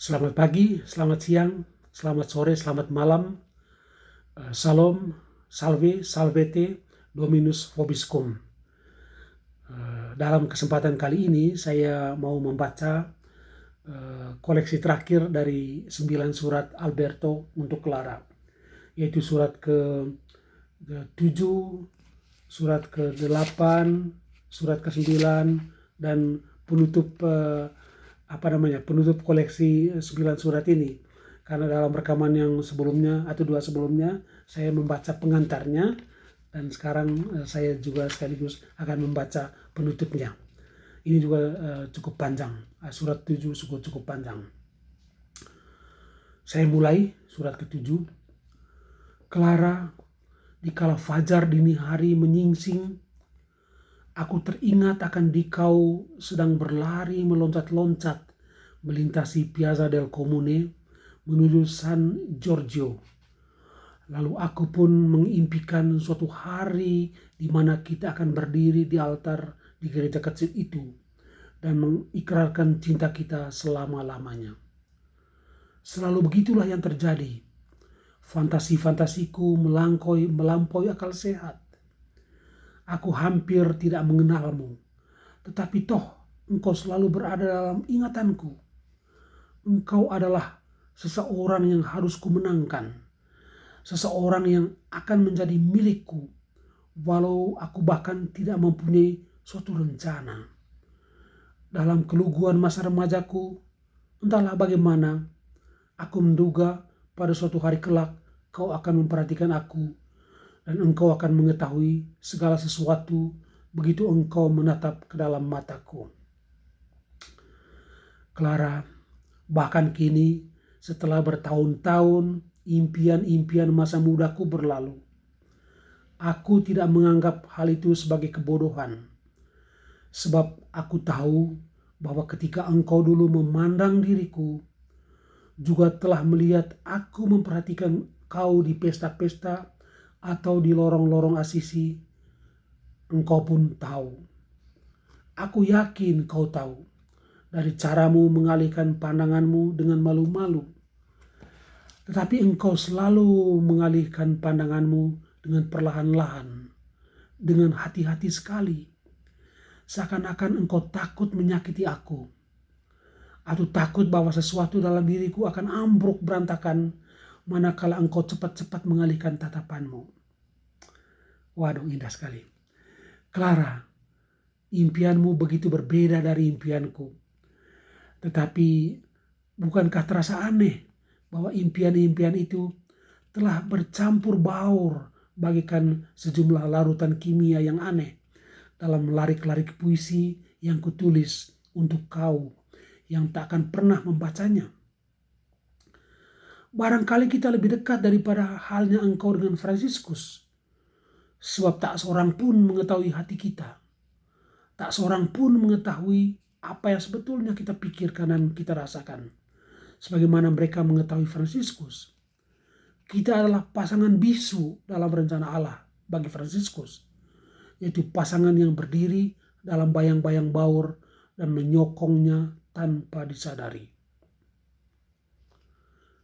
Selamat pagi, selamat siang, selamat sore, selamat malam. Salam, salve, salvete, Dominus vobiscum. Dalam kesempatan kali ini saya mau membaca koleksi terakhir dari 9 surat Alberto untuk Clara, yaitu surat ke-7, surat ke-8, surat ke-9, dan penutup penutup koleksi 9 surat ini. Karena dalam rekaman yang sebelumnya atau 2 sebelumnya saya membaca pengantarnya, dan sekarang saya juga sekaligus akan membaca penutupnya. Ini juga cukup panjang. Surat 7 cukup panjang. Saya mulai surat ke-7. Clara, dikala fajar dini hari menyingsing, aku teringat akan dikau sedang berlari meloncat-loncat melintasi Piazza del Comune menuju San Giorgio. Lalu aku pun mengimpikan suatu hari di mana kita akan berdiri di altar di gereja kecil itu dan mengikrarkan cinta kita selama-lamanya. Selalu begitulah yang terjadi. Fantasi-fantasiku melampaui akal sehat. Aku hampir tidak mengenalmu, tetapi toh engkau selalu berada dalam ingatanku. Engkau adalah seseorang yang harus kumenangkan, seseorang yang akan menjadi milikku, walau aku bahkan tidak mempunyai suatu rencana. Dalam keluguan masa remajaku, entahlah bagaimana, aku menduga pada suatu hari kelak kau akan memperhatikan aku, dan engkau akan mengetahui segala sesuatu begitu engkau menatap ke dalam mataku. Clara, bahkan kini setelah bertahun-tahun impian-impian masa mudaku berlalu, aku tidak menganggap hal itu sebagai kebodohan. Sebab aku tahu bahwa ketika engkau dulu memandang diriku, juga telah melihat aku memperhatikan kau di pesta-pesta atau di lorong-lorong Asisi. Engkau pun tahu. Aku yakin kau tahu dari caramu mengalihkan pandanganmu dengan malu-malu. Tetapi engkau selalu mengalihkan pandanganmu dengan perlahan-lahan, dengan hati-hati sekali. Seakan-akan engkau takut menyakiti aku, atau takut bahwa sesuatu dalam diriku akan ambruk berantakan manakala engkau cepat-cepat mengalihkan tatapanmu. Waduh, indah sekali. Clara, impianmu begitu berbeda dari impianku. Tetapi bukankah terasa aneh bahwa impian-impian itu telah bercampur baur bagaikan sejumlah larutan kimia yang aneh dalam larik-larik puisi yang kutulis untuk kau yang tak akan pernah membacanya. Barangkali kita lebih dekat daripada halnya engkau dengan Fransiskus, sebab tak seorang pun mengetahui hati kita. Tak seorang pun mengetahui apa yang sebetulnya kita pikirkan dan kita rasakan, sebagaimana mereka mengetahui Fransiskus. Kita adalah pasangan bisu dalam rencana Allah bagi Fransiskus, yaitu pasangan yang berdiri dalam bayang-bayang baur dan menyokongnya tanpa disadari.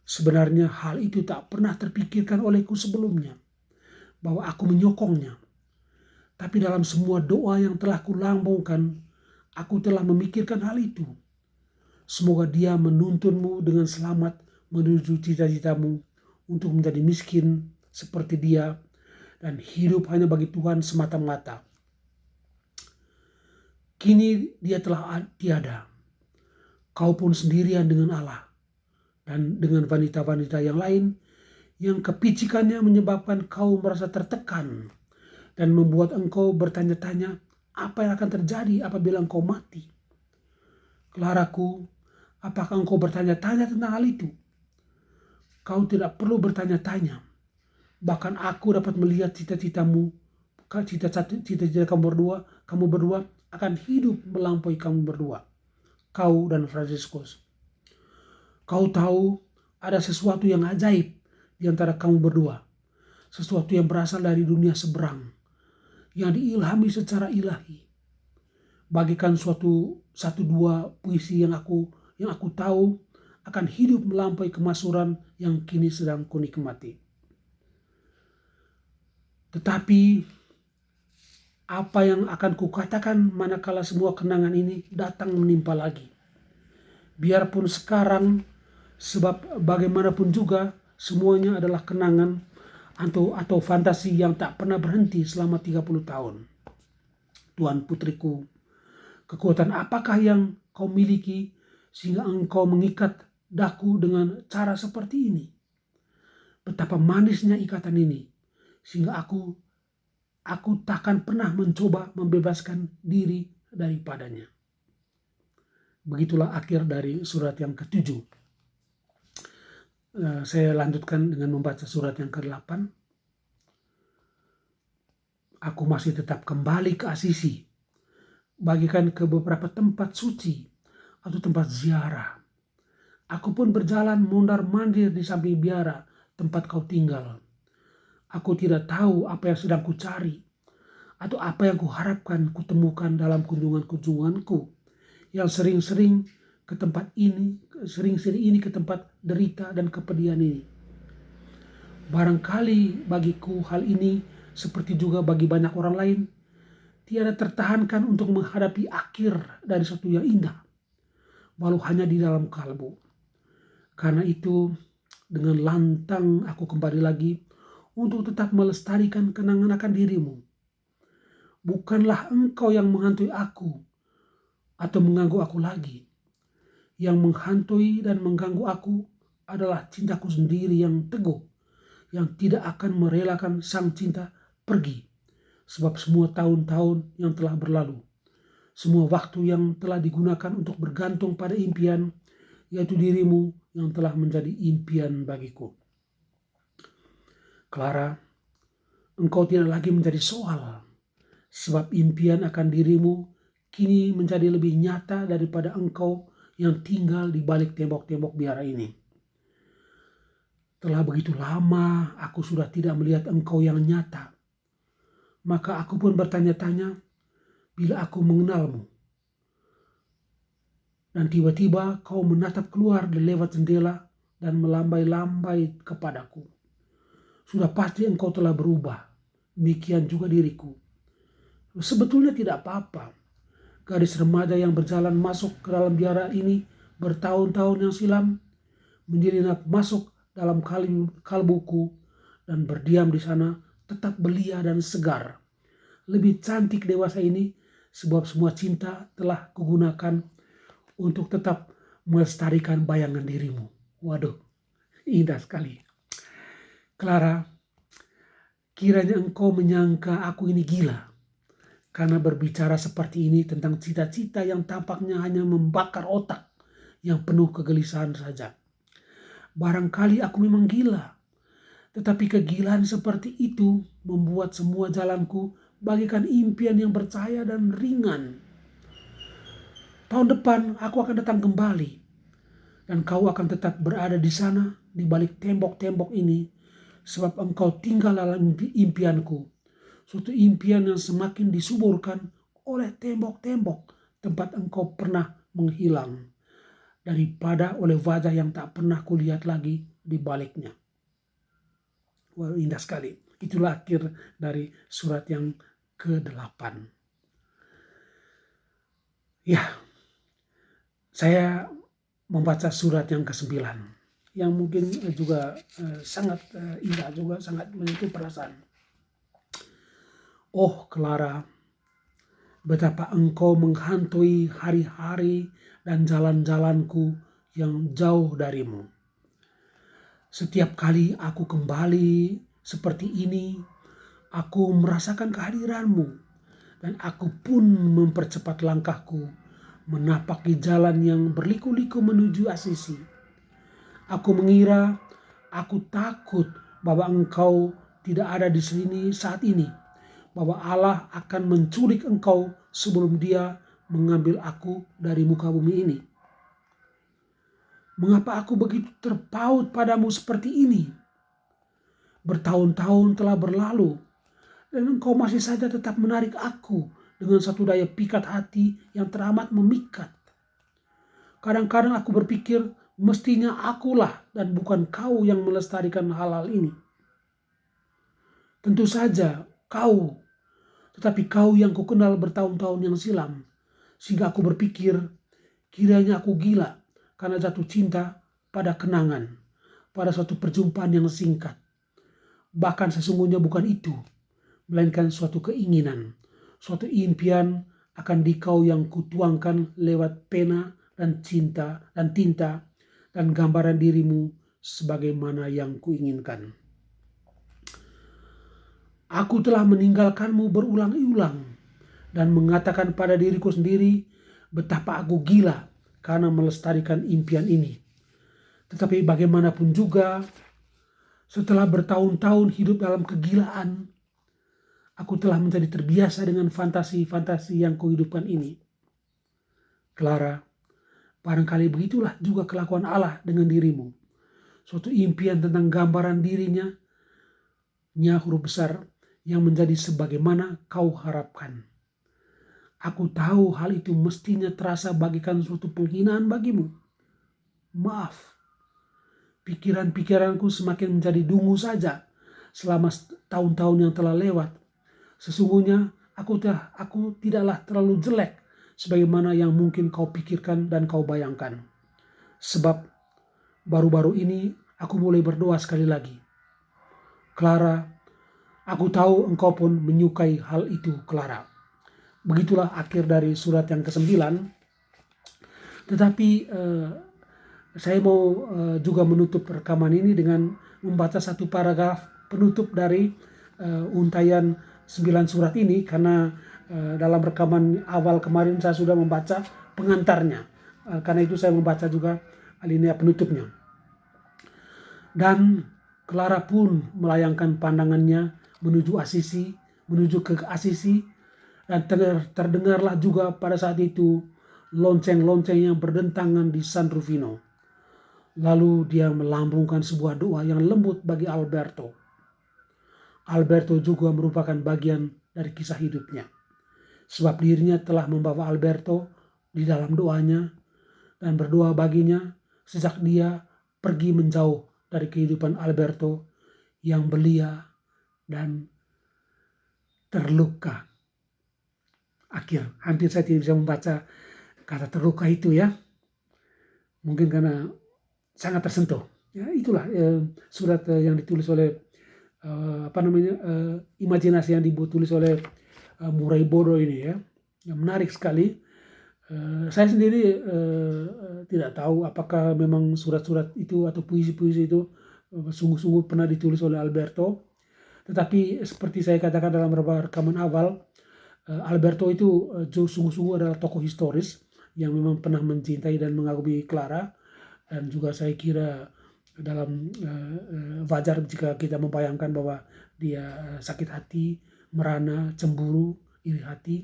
Sebenarnya hal itu tak pernah terpikirkan olehku sebelumnya, bahwa aku menyokongnya. Tapi dalam semua doa yang telah kulambungkan, aku telah memikirkan hal itu. Semoga dia menuntunmu dengan selamat menuju cita-citamu untuk menjadi miskin seperti dia dan hidup hanya bagi Tuhan semata-mata. Kini dia telah tiada. Kau pun sendirian dengan Allah dan dengan wanita-wanita yang lain yang kepicikannya menyebabkan kau merasa tertekan dan membuat engkau bertanya-tanya apa yang akan terjadi apabila engkau mati. Claraku, apakah engkau bertanya-tanya tentang hal itu? Kau tidak perlu bertanya-tanya. Bahkan aku dapat melihat cita-citamu, cita-cita kamu berdua akan hidup melampaui kamu berdua, kau dan Fransiskus. Kau tahu ada sesuatu yang ajaib di antara kamu berdua, sesuatu yang berasal dari dunia seberang, yang diilhami secara ilahi. Bagikan satu dua puisi yang aku tahu akan hidup melampaui kemasyhuran yang kini sedang kunikmati. Tetapi apa yang akan kukatakan manakala semua kenangan ini datang menimpa lagi? Biarpun sekarang, sebab bagaimanapun juga semuanya adalah kenangan atau fantasi yang tak pernah berhenti selama 30 tahun. Tuan putriku, kekuatan apakah yang kau miliki sehingga engkau mengikat daku dengan cara seperti ini? Betapa manisnya ikatan ini sehingga aku takkan pernah mencoba membebaskan diri daripadanya. Begitulah akhir dari surat yang ke-7. Saya lanjutkan dengan membaca surat yang ke-8. Aku masih tetap kembali ke Asisi, bagikan ke beberapa tempat suci atau tempat ziarah. Aku pun berjalan mondar-mandir di samping biara tempat kau tinggal. Aku tidak tahu apa yang sedang kucari atau apa yang kuharapkan kutemukan dalam kunjungan-kunjunganku yang sering-sering ke tempat ini, ke tempat derita dan kepedihan ini. Barangkali bagiku hal ini seperti juga bagi banyak orang lain tiada tertahankan untuk menghadapi akhir dari sesuatu yang indah, walau hanya di dalam kalbu. Karena itu dengan lantang aku kembali lagi untuk tetap melestarikan kenangan akan dirimu. Bukanlah engkau yang menghantui aku atau mengganggu aku lagi. Yang menghantui dan mengganggu aku adalah cintaku sendiri yang teguh, yang tidak akan merelakan sang cinta pergi. Sebab semua tahun-tahun yang telah berlalu, semua waktu yang telah digunakan untuk bergantung pada impian, yaitu dirimu yang telah menjadi impian bagiku. Clara, engkau tidak lagi menjadi soal, sebab impian akan dirimu kini menjadi lebih nyata daripada engkau yang tinggal di balik tembok-tembok biara ini. Telah begitu lama aku sudah tidak melihat engkau yang nyata. Maka aku pun bertanya-tanya bila aku mengenalmu. Dan tiba-tiba kau menatap keluar dari lewat jendela dan melambai-lambai kepadaku. Sudah pasti engkau telah berubah. Demikian juga diriku. Sebetulnya tidak apa-apa. Gadis remaja yang berjalan masuk ke dalam biara ini bertahun-tahun yang silam menyelinap masuk dalam kalbuku dan berdiam di sana tetap belia dan segar. Lebih cantik dewasa ini sebab semua cinta telah kugunakan untuk tetap melestarikan bayangan dirimu. Waduh, indah sekali. Clara, kiranya engkau menyangka aku ini gila karena berbicara seperti ini tentang cita-cita yang tampaknya hanya membakar otak yang penuh kegelisahan saja. Barangkali aku memang gila, tetapi kegilaan seperti itu membuat semua jalanku bagikan impian yang bercahaya dan ringan. Tahun depan aku akan datang kembali dan kau akan tetap berada di sana di balik tembok-tembok ini sebab engkau tinggal dalam impianku. Suatu impian yang semakin disuburkan oleh tembok-tembok tempat engkau pernah menghilang daripada oleh wajah yang tak pernah kulihat lagi di baliknya. Wah, indah sekali. Itulah akhir dari surat yang ke-8. Ya, saya membaca surat yang ke-9 yang mungkin juga sangat indah juga, sangat menyentuh perasaan. Oh Clara, betapa engkau menghantui hari-hari dan jalan-jalanku yang jauh darimu. Setiap kali aku kembali seperti ini, aku merasakan kehadiranmu dan aku pun mempercepat langkahku menapaki jalan yang berliku-liku menuju Asisi. Aku mengira, aku takut bahwa engkau tidak ada di sini saat ini, bahwa Allah akan menculik engkau sebelum Dia mengambil aku dari muka bumi ini. Mengapa aku begitu terpaut padamu seperti ini? Bertahun-tahun telah berlalu dan engkau masih saja tetap menarik aku dengan satu daya pikat hati yang teramat memikat. Kadang-kadang aku berpikir Mestinya akulah dan bukan kau yang melestarikan hal-hal ini. Tentu saja kau, tetapi kau yang kukenal bertahun-tahun yang silam, sehingga aku berpikir kiranya aku gila karena jatuh cinta pada kenangan, pada suatu perjumpaan yang singkat. Bahkan sesungguhnya bukan itu, melainkan suatu keinginan, suatu impian akan dikau yang kutuangkan lewat pena dan cinta dan tinta dan gambaran dirimu sebagaimana yang kuinginkan. Aku telah meninggalkanmu berulang-ulang dan mengatakan pada diriku sendiri betapa aku gila karena melestarikan impian ini. Tetapi bagaimanapun juga, setelah bertahun-tahun hidup dalam kegilaan, aku telah menjadi terbiasa dengan fantasi-fantasi yang kuhidupkan ini. Clara, barangkali begitulah juga kelakuan Allah dengan dirimu. Suatu impian tentang gambaran dirinya, huruf besar, yang menjadi sebagaimana kau harapkan. Aku tahu hal itu mestinya terasa bagikan suatu penghinaan bagimu. Maaf, pikiran-pikiranku semakin menjadi dungu saja selama tahun-tahun yang telah lewat. Sesungguhnya aku tidaklah terlalu jelek sebagaimana yang mungkin kau pikirkan dan kau bayangkan. Sebab baru-baru ini aku mulai berdoa sekali lagi. Clara, aku tahu engkau pun menyukai hal itu, Clara. Begitulah akhir dari surat yang ke-9. Tetapi saya mau juga menutup rekaman ini dengan membaca satu paragraf penutup dari untayan 9 surat ini, karena dalam rekaman awal kemarin saya sudah membaca pengantarnya. Karena itu saya membaca juga alinea penutupnya. Dan Clara pun melayangkan pandangannya menuju ke Asisi, dan terdengarlah juga pada saat itu lonceng-lonceng yang berdentangan di San Rufino. Lalu dia melambungkan sebuah doa yang lembut bagi Alberto. Alberto juga merupakan bagian dari kisah hidupnya, sebab dirinya telah membawa Alberto di dalam doanya dan berdoa baginya sejak dia pergi menjauh dari kehidupan Alberto yang belia dan terluka. Hampir saya tidak bisa membaca kata terluka itu ya, mungkin karena sangat tersentuh. Ya, itulah surat yang ditulis oleh imajinasi yang ditulis oleh Murray Bodo ini ya, yang menarik sekali. Saya sendiri tidak tahu apakah memang surat-surat itu atau puisi-puisi itu sungguh-sungguh pernah ditulis oleh Alberto. Tetapi seperti saya katakan dalam rekaman awal, Alberto itu sungguh-sungguh adalah tokoh historis yang memang pernah mencintai dan mengagumi Clara. Dan juga saya kira dalam wajar jika kita membayangkan bahwa dia sakit hati, merana, cemburu, iri hati,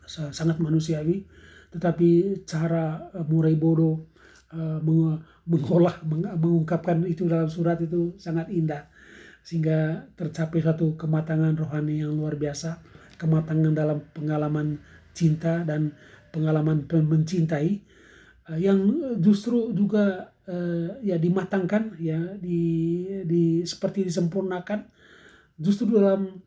sangat manusiawi. Tetapi cara Murray Bodo mengungkapkan itu dalam surat itu sangat indah, sehingga tercapai satu kematangan rohani yang luar biasa, kematangan dalam pengalaman cinta dan pengalaman mencintai yang justru juga ya dimatangkan ya, seperti disempurnakan justru dalam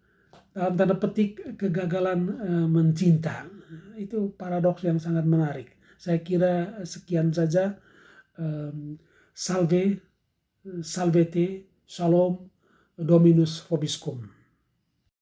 tanda petik kegagalan mencinta. Itu paradoks yang sangat menarik. Saya kira sekian saja. Salvete, Shalom, Dominus vobiscum.